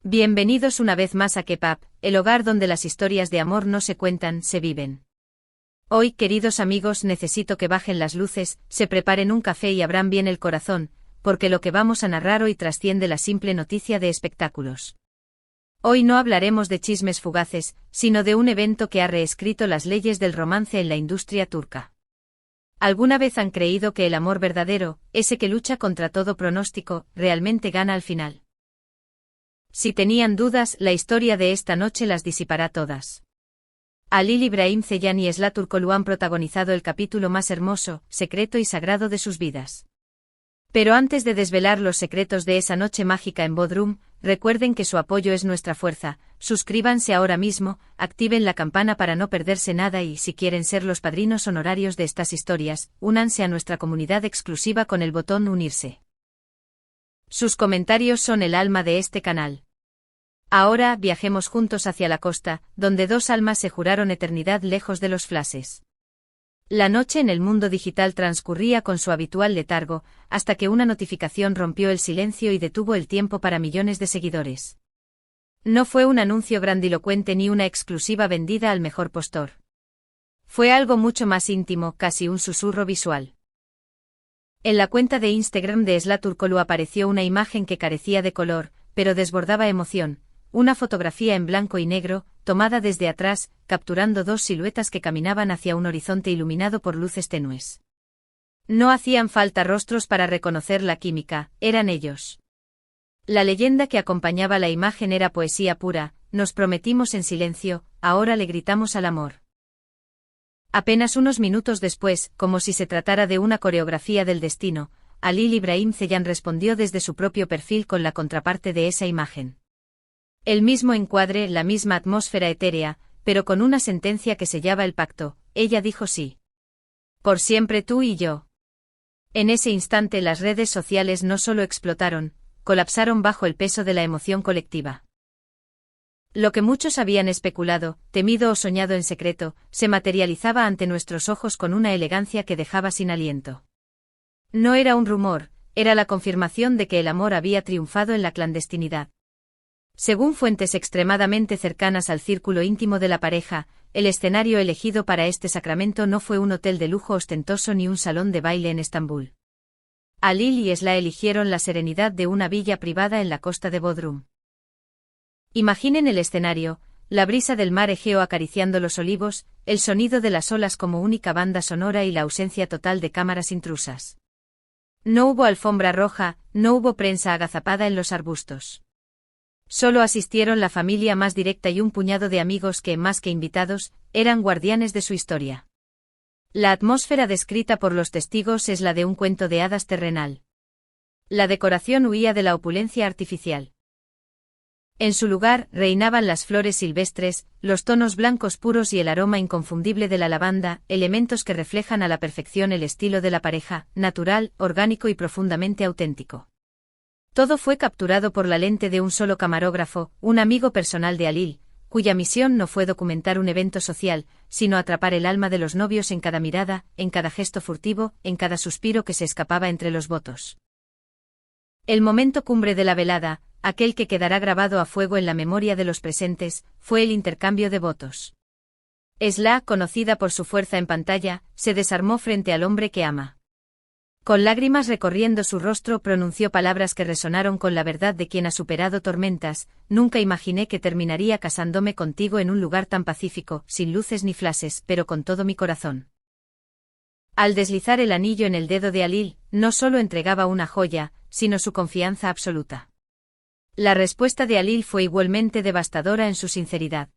Bienvenidos una vez más a K-Pop, el hogar donde las historias de amor no se cuentan, se viven. Hoy, queridos amigos, necesito que bajen las luces, se preparen un café y abran bien el corazón, porque lo que vamos a narrar hoy trasciende la simple noticia de espectáculos. Hoy no hablaremos de chismes fugaces, sino de un evento que ha reescrito las leyes del romance en la industria turca. ¿Alguna vez han creído que el amor verdadero, ese que lucha contra todo pronóstico, realmente gana al final? Si tenían dudas, la historia de esta noche las disipará todas. Halil İbrahim Ceylan y Esra Turkoglu han protagonizado el capítulo más hermoso, secreto y sagrado de sus vidas. Pero antes de desvelar los secretos de esa noche mágica en Bodrum, recuerden que su apoyo es nuestra fuerza. Suscríbanse ahora mismo, activen la campana para no perderse nada y si quieren ser los padrinos honorarios de estas historias, únanse a nuestra comunidad exclusiva con el botón unirse. Sus comentarios son el alma de este canal. Ahora, viajemos juntos hacia la costa, donde dos almas se juraron eternidad lejos de los flashes. La noche en el mundo digital transcurría con su habitual letargo, hasta que una notificación rompió el silencio y detuvo el tiempo para millones de seguidores. No fue un anuncio grandilocuente ni una exclusiva vendida al mejor postor. Fue algo mucho más íntimo, casi un susurro visual. En la cuenta de Instagram de Esra Turkoglu apareció una imagen que carecía de color, pero desbordaba emoción. Una fotografía en blanco y negro, tomada desde atrás, capturando dos siluetas que caminaban hacia un horizonte iluminado por luces tenues. No hacían falta rostros para reconocer la química, eran ellos. La leyenda que acompañaba la imagen era poesía pura: nos prometimos en silencio, ahora le gritamos al amor. Apenas unos minutos después, como si se tratara de una coreografía del destino, Halil İbrahim Ceylan respondió desde su propio perfil con la contraparte de esa imagen. El mismo encuadre, la misma atmósfera etérea, pero con una sentencia que sellaba el pacto: ella dijo sí. Por siempre tú y yo. En ese instante las redes sociales no solo explotaron, colapsaron bajo el peso de la emoción colectiva. Lo que muchos habían especulado, temido o soñado en secreto, se materializaba ante nuestros ojos con una elegancia que dejaba sin aliento. No era un rumor, era la confirmación de que el amor había triunfado en la clandestinidad. Según fuentes extremadamente cercanas al círculo íntimo de la pareja, el escenario elegido para este sacramento no fue un hotel de lujo ostentoso ni un salón de baile en Estambul. Halil y Esra eligieron la serenidad de una villa privada en la costa de Bodrum. Imaginen el escenario: la brisa del mar Egeo acariciando los olivos, el sonido de las olas como única banda sonora y la ausencia total de cámaras intrusas. No hubo alfombra roja, no hubo prensa agazapada en los arbustos. Solo asistieron la familia más directa y un puñado de amigos que, más que invitados, eran guardianes de su historia. La atmósfera descrita por los testigos es la de un cuento de hadas terrenal. La decoración huía de la opulencia artificial. En su lugar, reinaban las flores silvestres, los tonos blancos puros y el aroma inconfundible de la lavanda, elementos que reflejan a la perfección el estilo de la pareja: natural, orgánico y profundamente auténtico. Todo fue capturado por la lente de un solo camarógrafo, un amigo personal de Halil, cuya misión no fue documentar un evento social, sino atrapar el alma de los novios en cada mirada, en cada gesto furtivo, en cada suspiro que se escapaba entre los votos. El momento cumbre de la velada, aquel que quedará grabado a fuego en la memoria de los presentes, fue el intercambio de votos. Esra, conocida por su fuerza en pantalla, se desarmó frente al hombre que ama. Con lágrimas recorriendo su rostro pronunció palabras que resonaron con la verdad de quien ha superado tormentas: nunca imaginé que terminaría casándome contigo en un lugar tan pacífico, sin luces ni flashes, pero con todo mi corazón. Al deslizar el anillo en el dedo de Halil, no solo entregaba una joya, sino su confianza absoluta. La respuesta de Halil fue igualmente devastadora en su sinceridad.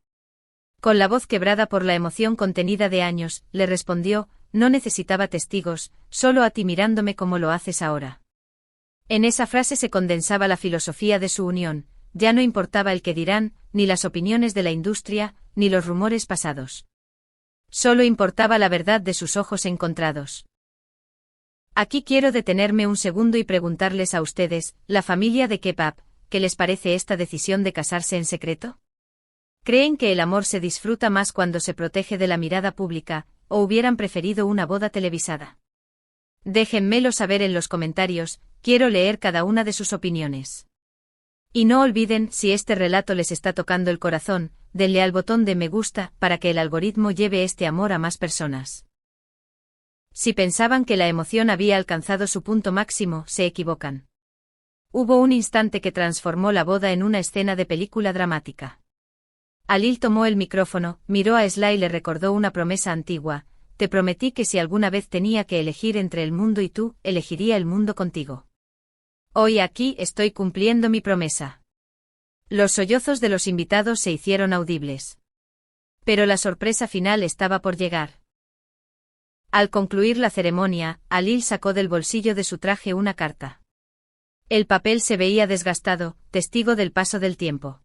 Con la voz quebrada por la emoción contenida de años, le respondió: no necesitaba testigos, solo a ti mirándome como lo haces ahora. En esa frase se condensaba la filosofía de su unión: ya no importaba el que dirán, ni las opiniones de la industria, ni los rumores pasados. Solo importaba la verdad de sus ojos encontrados. Aquí quiero detenerme un segundo y preguntarles a ustedes, la familia de K-Pop, ¿qué les parece esta decisión de casarse en secreto? ¿Creen que el amor se disfruta más cuando se protege de la mirada pública, o hubieran preferido una boda televisada? Déjenmelo saber en los comentarios, quiero leer cada una de sus opiniones. Y no olviden, si este relato les está tocando el corazón, denle al botón de me gusta para que el algoritmo lleve este amor a más personas. Si pensaban que la emoción había alcanzado su punto máximo, se equivocan. Hubo un instante que transformó la boda en una escena de película dramática. Alil tomó el micrófono, miró a Esla y le recordó una promesa antigua: te prometí que si alguna vez tenía que elegir entre el mundo y tú, elegiría el mundo contigo. Hoy aquí estoy cumpliendo mi promesa. Los sollozos de los invitados se hicieron audibles. Pero la sorpresa final estaba por llegar. Al concluir la ceremonia, Alil sacó del bolsillo de su traje una carta. El papel se veía desgastado, testigo del paso del tiempo.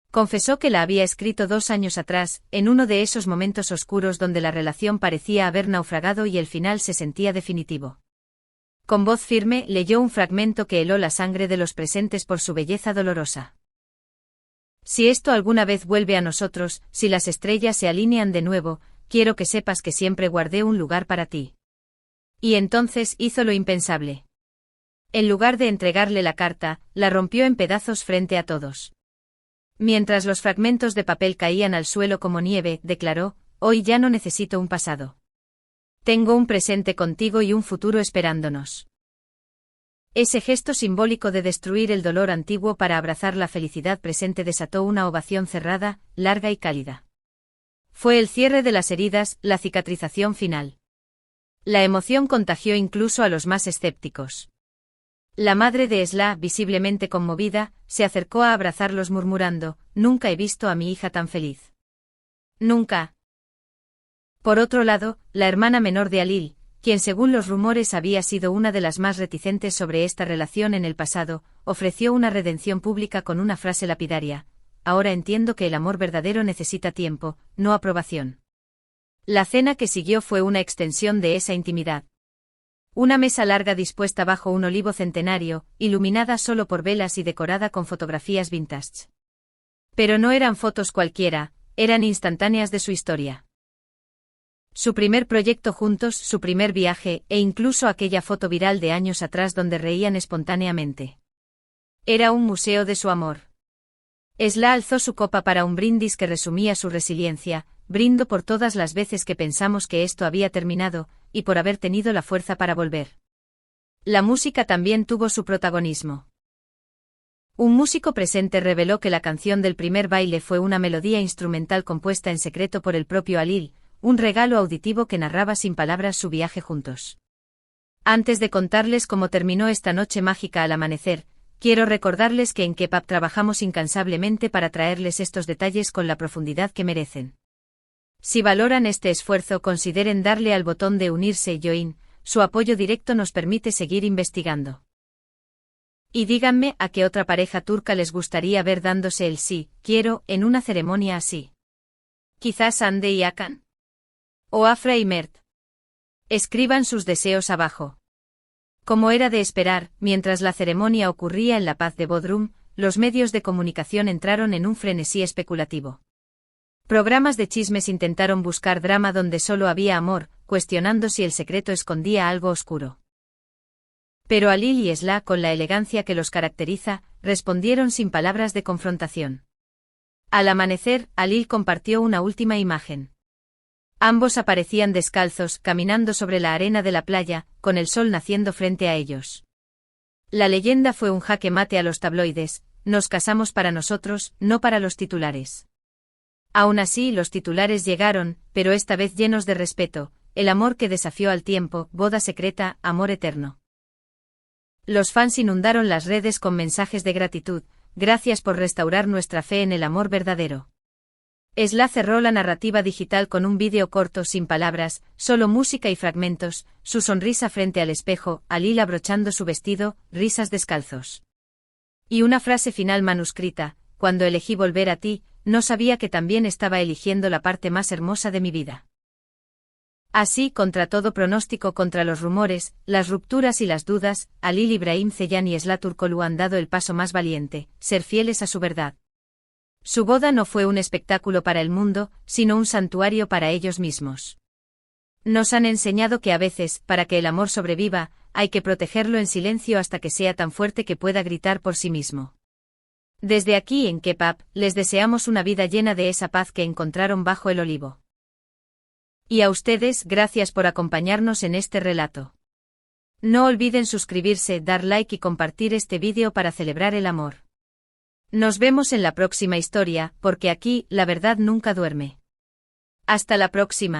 Confesó que la había escrito 2 años atrás, en uno de esos momentos oscuros donde la relación parecía haber naufragado y el final se sentía definitivo. Con voz firme leyó un fragmento que heló la sangre de los presentes por su belleza dolorosa. Si esto alguna vez vuelve a nosotros, si las estrellas se alinean de nuevo, quiero que sepas que siempre guardé un lugar para ti. Y entonces hizo lo impensable. En lugar de entregarle la carta, la rompió en pedazos frente a todos. Mientras los fragmentos de papel caían al suelo como nieve, declaró: hoy ya no necesito un pasado. Tengo un presente contigo y un futuro esperándonos. Ese gesto simbólico de destruir el dolor antiguo para abrazar la felicidad presente desató una ovación cerrada, larga y cálida. Fue el cierre de las heridas, la cicatrización final. La emoción contagió incluso a los más escépticos. La madre de Esla, visiblemente conmovida, se acercó a abrazarlos murmurando: nunca he visto a mi hija tan feliz. Nunca. Por otro lado, la hermana menor de Alil, quien según los rumores había sido una de las más reticentes sobre esta relación en el pasado, ofreció una redención pública con una frase lapidaria: ahora entiendo que el amor verdadero necesita tiempo, no aprobación. La cena que siguió fue una extensión de esa intimidad. Una mesa larga dispuesta bajo un olivo centenario, iluminada solo por velas y decorada con fotografías vintage. Pero no eran fotos cualquiera, eran instantáneas de su historia. Su primer proyecto juntos, su primer viaje, e incluso aquella foto viral de años atrás donde reían espontáneamente. Era un museo de su amor. Esla alzó su copa para un brindis que resumía su resiliencia: brindo por todas las veces que pensamos que esto había terminado, y por haber tenido la fuerza para volver. La música también tuvo su protagonismo. Un músico presente reveló que la canción del primer baile fue una melodía instrumental compuesta en secreto por el propio Alil, un regalo auditivo que narraba sin palabras su viaje juntos. Antes de contarles cómo terminó esta noche mágica al amanecer, quiero recordarles que en Kepap trabajamos incansablemente para traerles estos detalles con la profundidad que merecen. Si valoran este esfuerzo, consideren darle al botón de unirse y join, su apoyo directo nos permite seguir investigando. Y díganme a qué otra pareja turca les gustaría ver dándose el sí, quiero, en una ceremonia así. Quizás Hande y Hakan. O Afra y Mert. Escriban sus deseos abajo. Como era de esperar, mientras la ceremonia ocurría en la paz de Bodrum, los medios de comunicación entraron en un frenesí especulativo. Programas de chismes intentaron buscar drama donde solo había amor, cuestionando si el secreto escondía algo oscuro. Pero Alil y Esla, con la elegancia que los caracteriza, respondieron sin palabras de confrontación. Al amanecer, Alil compartió una última imagen. Ambos aparecían descalzos, caminando sobre la arena de la playa, con el sol naciendo frente a ellos. La leyenda fue un jaque mate a los tabloides: nos casamos para nosotros, no para los titulares. Aún así, los titulares llegaron, pero esta vez llenos de respeto: el amor que desafió al tiempo, boda secreta, amor eterno. Los fans inundaron las redes con mensajes de gratitud: gracias por restaurar nuestra fe en el amor verdadero. Esla cerró la narrativa digital con un vídeo corto sin palabras, solo música y fragmentos: su sonrisa frente al espejo, Alil abrochando su vestido, risas descalzos. Y una frase final manuscrita: cuando elegí volver a ti, no sabía que también estaba eligiendo la parte más hermosa de mi vida. Así, contra todo pronóstico, contra los rumores, las rupturas y las dudas, Alil Ibrahim Ceyhan y Esla Turkoglu han dado el paso más valiente: ser fieles a su verdad. Su boda no fue un espectáculo para el mundo, sino un santuario para ellos mismos. Nos han enseñado que a veces, para que el amor sobreviva, hay que protegerlo en silencio hasta que sea tan fuerte que pueda gritar por sí mismo. Desde aquí en Kepap, les deseamos una vida llena de esa paz que encontraron bajo el olivo. Y a ustedes, gracias por acompañarnos en este relato. No olviden suscribirse, dar like y compartir este vídeo para celebrar el amor. Nos vemos en la próxima historia, porque aquí, la verdad nunca duerme. Hasta la próxima.